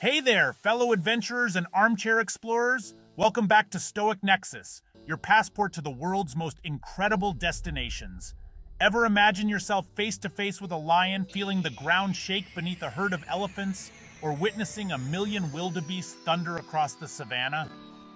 Hey there, fellow adventurers and armchair explorers. Welcome back to Stoic Nexus, your passport to the world's most incredible destinations. Ever imagine yourself face to face with a lion, feeling the ground shake beneath a herd of elephants, or witnessing a million wildebeest thunder across the savannah?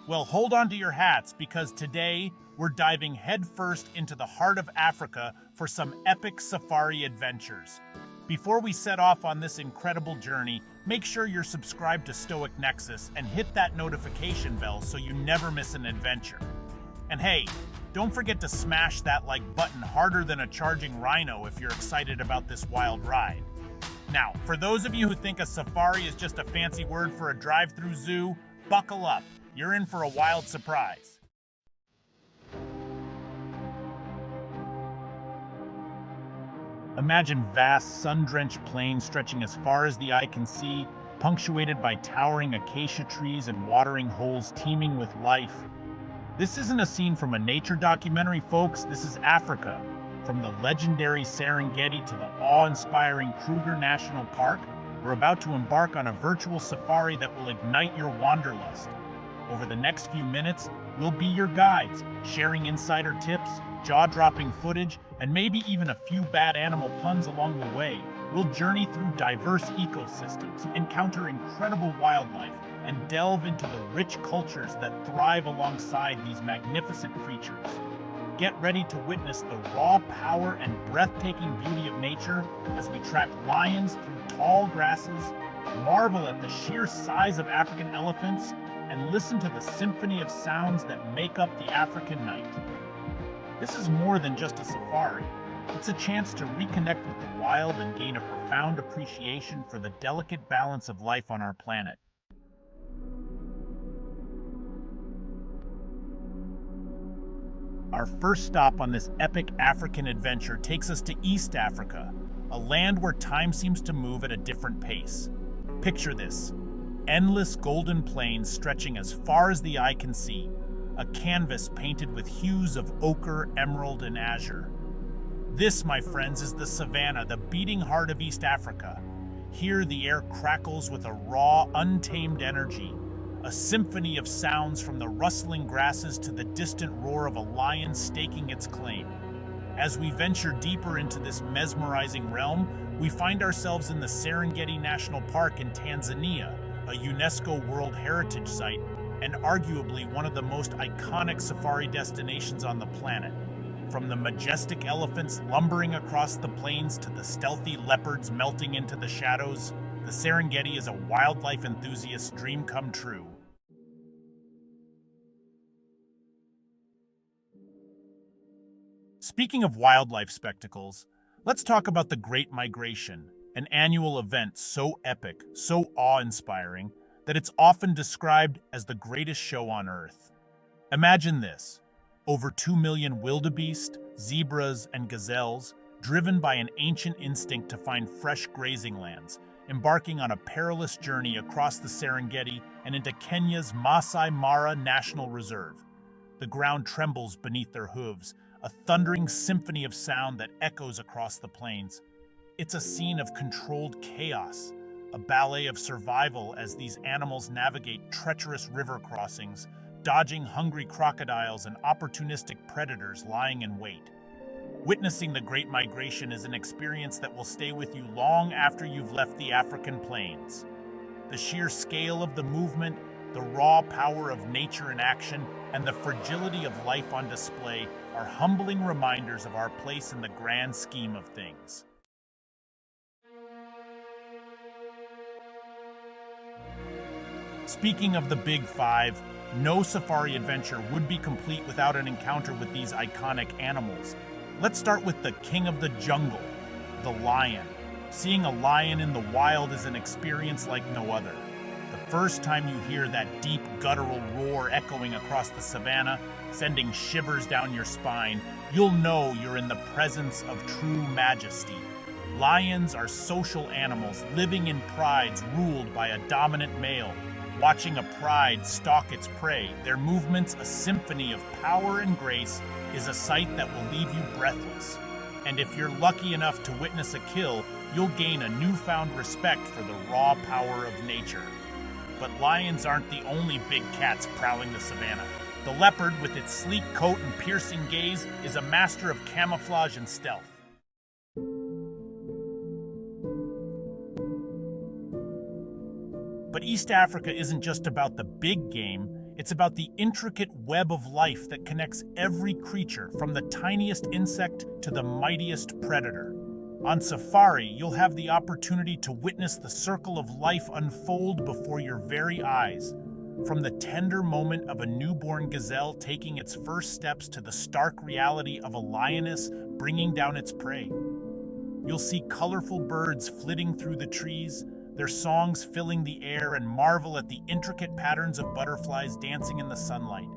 Well, hold on to your hats because today we're diving headfirst into the heart of Africa for some epic safari adventures. Before we set off on this incredible journey, make sure you're subscribed to Stoic Nexus and hit that notification bell so you never miss an adventure. And hey, don't forget to smash that like button harder than a charging rhino if you're excited about this wild ride. Now, for those of you who think a safari is just a fancy word for a drive-through zoo, buckle up. You're in for a wild surprise. Imagine vast, sun-drenched plains stretching as far as the eye can see, punctuated by towering acacia trees and watering holes teeming with life. This isn't a scene from a nature documentary, folks. This is Africa. From the legendary Serengeti to the awe-inspiring Kruger National Park, we're about to embark on a virtual safari that will ignite your wanderlust. Over the next few minutes, we'll be your guides, sharing insider tips, jaw-dropping footage, and maybe even a few bad animal puns along the way. We'll journey through diverse ecosystems, encounter incredible wildlife, and delve into the rich cultures that thrive alongside these magnificent creatures. Get ready to witness the raw power and breathtaking beauty of nature as we track lions through tall grasses, marvel at the sheer size of African elephants, and listen to the symphony of sounds that make up the African night. This is more than just a safari. It's a chance to reconnect with the wild and gain a profound appreciation for the delicate balance of life on our planet. Our first stop on this epic African adventure takes us to East Africa, a land where time seems to move at a different pace. Picture this: endless golden plains stretching as far as the eye can see, a canvas painted with hues of ochre, emerald, and azure. This, my friends, is the savanna, the beating heart of East Africa. Here the air crackles with a raw, untamed energy, a symphony of sounds from the rustling grasses to the distant roar of a lion staking its claim. As we venture deeper into this mesmerizing realm, we find ourselves in the Serengeti National Park in Tanzania, a UNESCO World Heritage Site, and arguably one of the most iconic safari destinations on the planet. From the majestic elephants lumbering across the plains to the stealthy leopards melting into the shadows, the Serengeti is a wildlife enthusiast's dream come true. Speaking of wildlife spectacles, let's talk about the Great Migration, an annual event so epic, so awe-inspiring, that it's often described as the greatest show on Earth. Imagine this: over 2 million wildebeest, zebras, and gazelles, driven by an ancient instinct to find fresh grazing lands, embarking on a perilous journey across the Serengeti and into Kenya's Maasai Mara National Reserve. The ground trembles beneath their hooves, a thundering symphony of sound that echoes across the plains. It's a scene of controlled chaos, a ballet of survival as these animals navigate treacherous river crossings, dodging hungry crocodiles and opportunistic predators lying in wait. Witnessing the Great Migration is an experience that will stay with you long after you've left the African plains. The sheer scale of the movement, the raw power of nature in action, and the fragility of life on display are humbling reminders of our place in the grand scheme of things. Speaking of the Big Five, no safari adventure would be complete without an encounter with these iconic animals. Let's start with the king of the jungle, the lion. Seeing a lion in the wild is an experience like no other. The first time you hear that deep guttural roar echoing across the savannah, sending shivers down your spine, you'll know you're in the presence of true majesty. Lions are social animals living in prides ruled by a dominant male. Watching a pride stalk its prey, their movements a symphony of power and grace, is a sight that will leave you breathless. And if you're lucky enough to witness a kill, you'll gain a newfound respect for the raw power of nature. But lions aren't the only big cats prowling the savanna. The leopard, with its sleek coat and piercing gaze, is a master of camouflage and stealth. But East Africa isn't just about the big game, it's about the intricate web of life that connects every creature, from the tiniest insect to the mightiest predator. On safari, you'll have the opportunity to witness the circle of life unfold before your very eyes. From the tender moment of a newborn gazelle taking its first steps to the stark reality of a lioness bringing down its prey. You'll see colorful birds flitting through the trees, their songs filling the air, and marvel at the intricate patterns of butterflies dancing in the sunlight.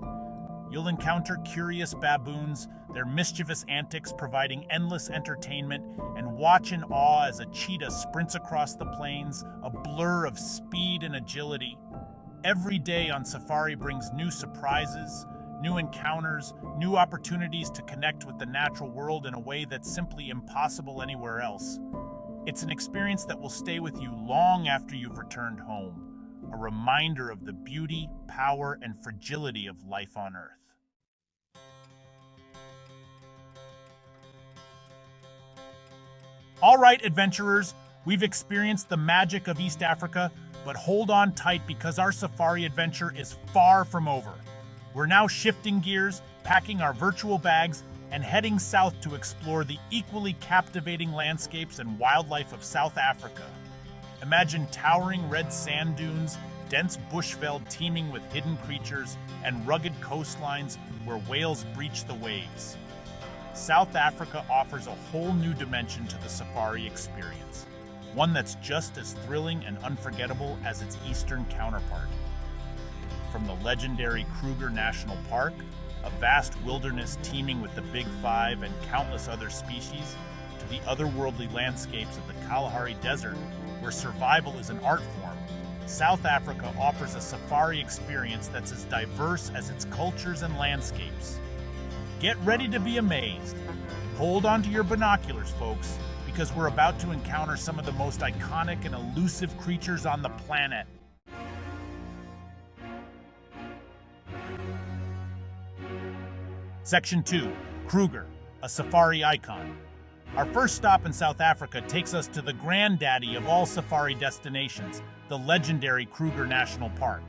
You'll encounter curious baboons, their mischievous antics providing endless entertainment, and watch in awe as a cheetah sprints across the plains, a blur of speed and agility. Every day on safari brings new surprises, new encounters, new opportunities to connect with the natural world in a way that's simply impossible anywhere else. It's an experience that will stay with you long after you've returned home, a reminder of the beauty, power, and fragility of life on Earth. All right, adventurers, we've experienced the magic of East Africa, but hold on tight because our safari adventure is far from over. We're now shifting gears, packing our virtual bags, and heading south to explore the equally captivating landscapes and wildlife of South Africa. Imagine towering red sand dunes, dense bushveld teeming with hidden creatures, and rugged coastlines where whales breach the waves. South Africa offers a whole new dimension to the safari experience, one that's just as thrilling and unforgettable as its eastern counterpart. From the legendary Kruger National Park, a vast wilderness teeming with the Big Five and countless other species, to the otherworldly landscapes of the Kalahari Desert, where survival is an art form, South Africa offers a safari experience that's as diverse as its cultures and landscapes. Get ready to be amazed. Hold on to your binoculars, folks, because we're about to encounter some of the most iconic and elusive creatures on the planet. Section 2, Kruger, a safari icon. Our first stop in South Africa takes us to the granddaddy of all safari destinations, the legendary Kruger National Park.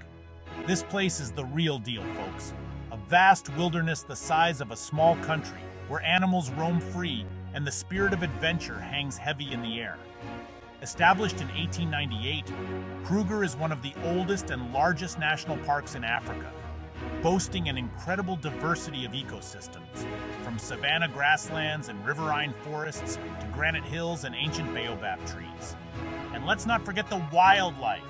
This place is the real deal, folks. A vast wilderness the size of a small country, where animals roam free and the spirit of adventure hangs heavy in the air. Established in 1898, Kruger is one of the oldest and largest national parks in Africa, boasting an incredible diversity of ecosystems, from savanna grasslands and riverine forests to granite hills and ancient baobab trees. And let's not forget the wildlife.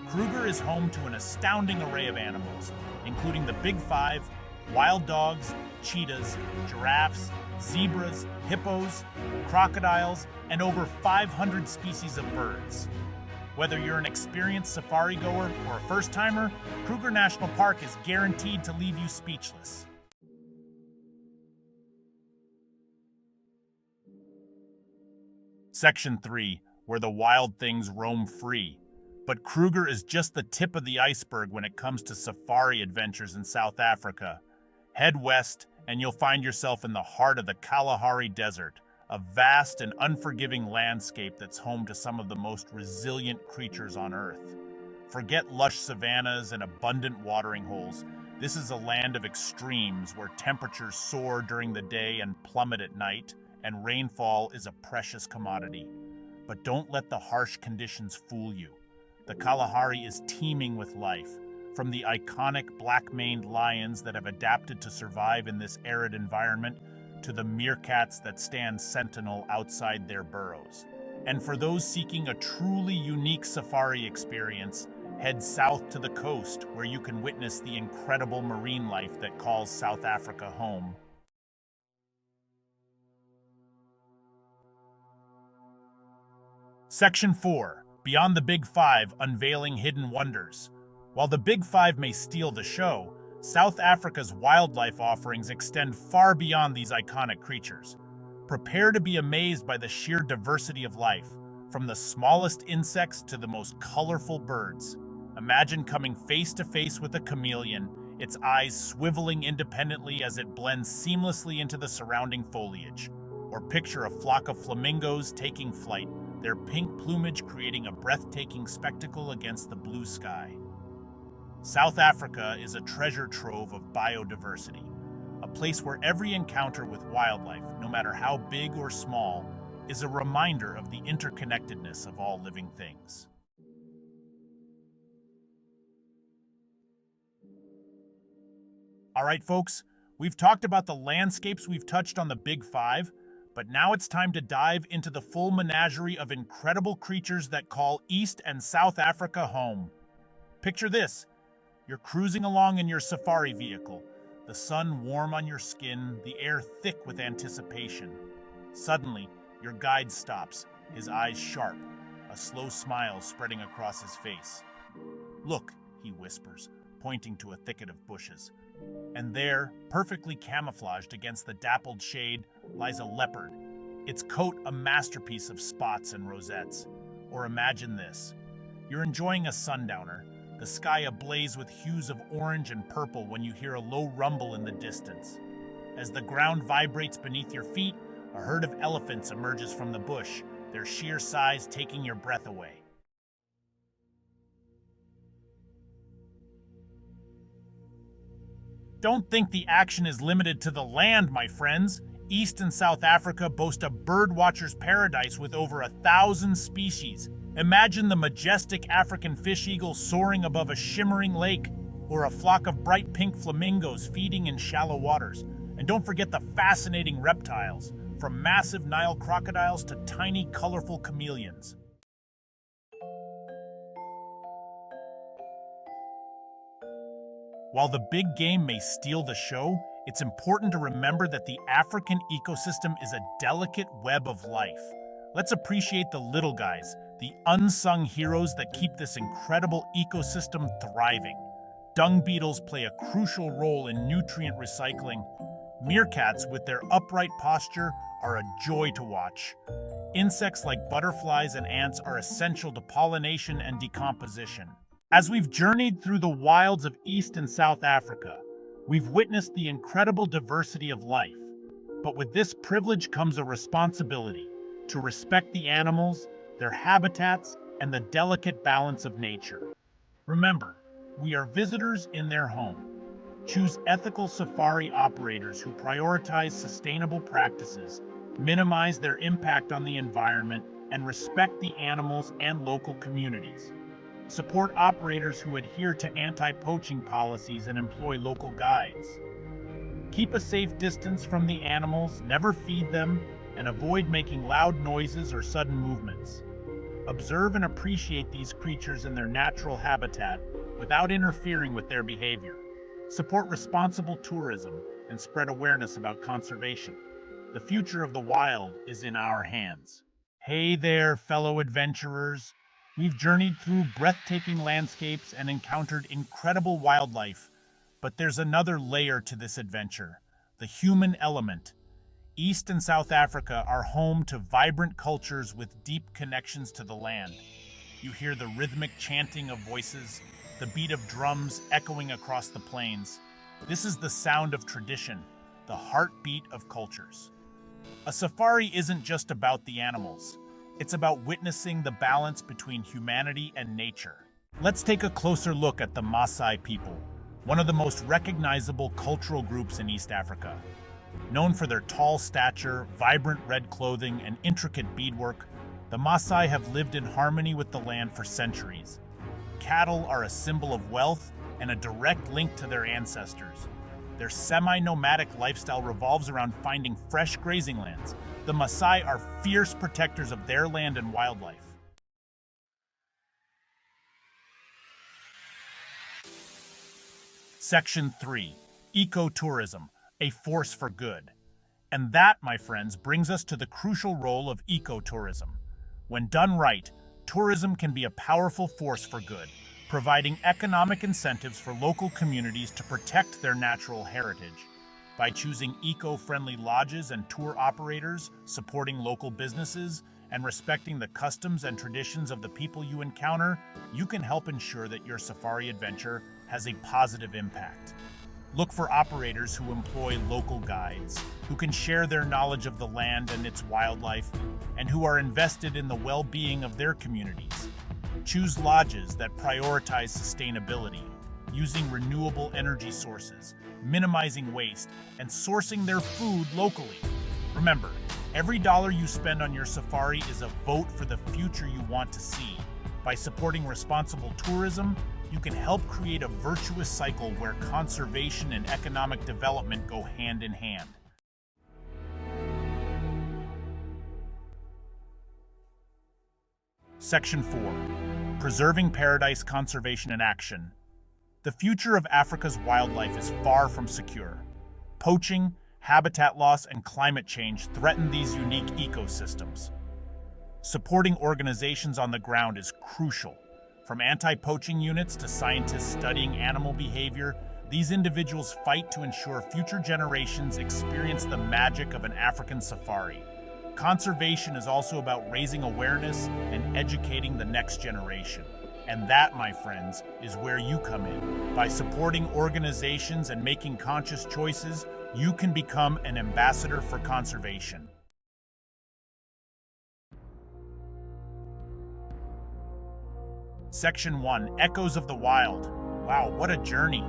Kruger is home to an astounding array of animals, including the Big Five, wild dogs, cheetahs, giraffes, zebras, hippos, crocodiles, and over 500 species of birds. Whether you're an experienced safari goer or a first-timer, Kruger National Park is guaranteed to leave you speechless. Section 3, where the wild things roam free. But Kruger is just the tip of the iceberg when it comes to safari adventures in South Africa. Head west, and you'll find yourself in the heart of the Kalahari Desert, a vast and unforgiving landscape that's home to some of the most resilient creatures on Earth. Forget lush savannas and abundant watering holes. This is a land of extremes where temperatures soar during the day and plummet at night, and rainfall is a precious commodity. But don't let the harsh conditions fool you. The Kalahari is teeming with life, from the iconic black-maned lions that have adapted to survive in this arid environment to the meerkats that stand sentinel outside their burrows. And for those seeking a truly unique safari experience, head south to the coast where you can witness the incredible marine life that calls South Africa home. Section 4, Beyond the Big Five, Unveiling Hidden Wonders. While the Big Five may steal the show, South Africa's wildlife offerings extend far beyond these iconic creatures. Prepare to be amazed by the sheer diversity of life, from the smallest insects to the most colorful birds. Imagine coming face to face with a chameleon, its eyes swiveling independently as it blends seamlessly into the surrounding foliage. Or picture a flock of flamingos taking flight, their pink plumage creating a breathtaking spectacle against the blue sky. South Africa is a treasure trove of biodiversity, a place where every encounter with wildlife, no matter how big or small, is a reminder of the interconnectedness of all living things. All right, folks, we've talked about the landscapes, we've touched on the Big Five, but now it's time to dive into the full menagerie of incredible creatures that call East and South Africa home. Picture this. You're cruising along in your safari vehicle, the sun warm on your skin, the air thick with anticipation. Suddenly, your guide stops, his eyes sharp, a slow smile spreading across his face. "Look," he whispers, pointing to a thicket of bushes. And there, perfectly camouflaged against the dappled shade, lies a leopard, its coat a masterpiece of spots and rosettes. Or imagine this. You're enjoying a sundowner, the sky ablaze with hues of orange and purple when you hear a low rumble in the distance. As the ground vibrates beneath your feet, a herd of elephants emerges from the bush, their sheer size taking your breath away. Don't think the action is limited to the land, my friends. East and South Africa boast a birdwatcher's paradise with over 1,000 species. Imagine the majestic African fish eagle soaring above a shimmering lake, or a flock of bright pink flamingos feeding in shallow waters. And don't forget the fascinating reptiles, from massive Nile crocodiles to tiny, colorful chameleons. While the big game may steal the show, it's important to remember that the African ecosystem is a delicate web of life. Let's appreciate the little guys, the unsung heroes that keep this incredible ecosystem thriving. Dung beetles play a crucial role in nutrient recycling. Meerkats, with their upright posture, are a joy to watch. Insects like butterflies and ants are essential to pollination and decomposition. As we've journeyed through the wilds of East and South Africa, we've witnessed the incredible diversity of life. But with this privilege comes a responsibility to respect the animals, their habitats, and the delicate balance of nature. Remember, we are visitors in their home. Choose ethical safari operators who prioritize sustainable practices, minimize their impact on the environment, and respect the animals and local communities. Support operators who adhere to anti-poaching policies and employ local guides. Keep a safe distance from the animals, never feed them, and avoid making loud noises or sudden movements. Observe and appreciate these creatures in their natural habitat without interfering with their behavior. Support responsible tourism and spread awareness about conservation. The future of the wild is in our hands. Hey there, fellow adventurers. We've journeyed through breathtaking landscapes and encountered incredible wildlife, but there's another layer to this adventure, the human element. East and South Africa are home to vibrant cultures with deep connections to the land. You hear the rhythmic chanting of voices, the beat of drums echoing across the plains. This is the sound of tradition, the heartbeat of cultures. A safari isn't just about the animals. It's about witnessing the balance between humanity and nature. Let's take a closer look at the Maasai people, one of the most recognizable cultural groups in East Africa. Known for their tall stature, vibrant red clothing, and intricate beadwork, the Maasai have lived in harmony with the land for centuries. Cattle are a symbol of wealth and a direct link to their ancestors. Their semi-nomadic lifestyle revolves around finding fresh grazing lands. The Maasai are fierce protectors of their land and wildlife. Section 3. Ecotourism, a force for good. And that, my friends, brings us to the crucial role of ecotourism. When done right, tourism can be a powerful force for good, providing economic incentives for local communities to protect their natural heritage. by choosing eco-friendly lodges and tour operators, supporting local businesses, and respecting the customs and traditions of the people you encounter, you can help ensure that your safari adventure has a positive impact. Look for operators who employ local guides, who can share their knowledge of the land and its wildlife, and who are invested in the well-being of their communities. Choose lodges that prioritize sustainability, using renewable energy sources, minimizing waste, and sourcing their food locally. Remember, every dollar you spend on your safari is a vote for the future you want to see. By supporting responsible tourism, you can help create a virtuous cycle where conservation and economic development go hand in hand. Section 4. Preserving Paradise Conservation in Action. The future of Africa's wildlife is far from secure. Poaching, habitat loss, and climate change threaten these unique ecosystems. Supporting organizations on the ground is crucial. From anti-poaching units to scientists studying animal behavior, these individuals fight to ensure future generations experience the magic of an African safari. Conservation is also about raising awareness and educating the next generation. And that, my friends, is where you come in. By supporting organizations and making conscious choices, you can become an ambassador for conservation. Section 1. Echoes of the Wild. Wow, what a journey!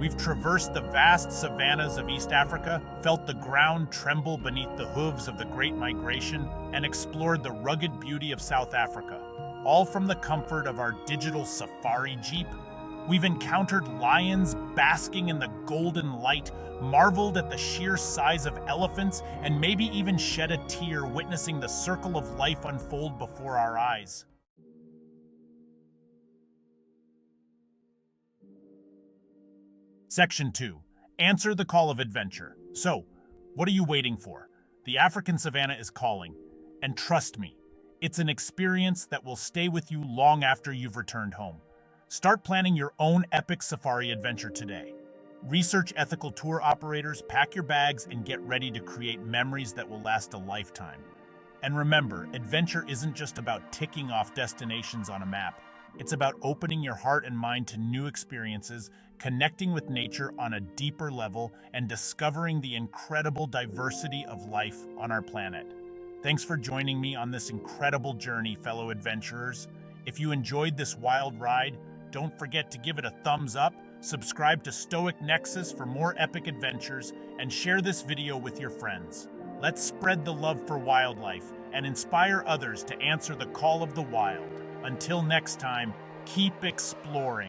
We've traversed the vast savannas of East Africa, felt the ground tremble beneath the hooves of the Great Migration, and explored the rugged beauty of South Africa, all from the comfort of our digital safari jeep. We've encountered lions basking in the golden light, marveled at the sheer size of elephants, and maybe even shed a tear witnessing the circle of life unfold before our eyes. Section 2. Answer the call of adventure. So, what are you waiting for? The African savanna is calling. And trust me, it's an experience that will stay with you long after you've returned home. Start planning your own epic safari adventure today. Research ethical tour operators, pack your bags, and get ready to create memories that will last a lifetime. And remember, adventure isn't just about ticking off destinations on a map. It's about opening your heart and mind to new experiences, connecting with nature on a deeper level, and discovering the incredible diversity of life on our planet. Thanks for joining me on this incredible journey, fellow adventurers. If you enjoyed this wild ride, don't forget to give it a thumbs up, subscribe to Stoic Nexus for more epic adventures, and share this video with your friends. Let's spread the love for wildlife and inspire others to answer the call of the wild. Until next time, keep exploring.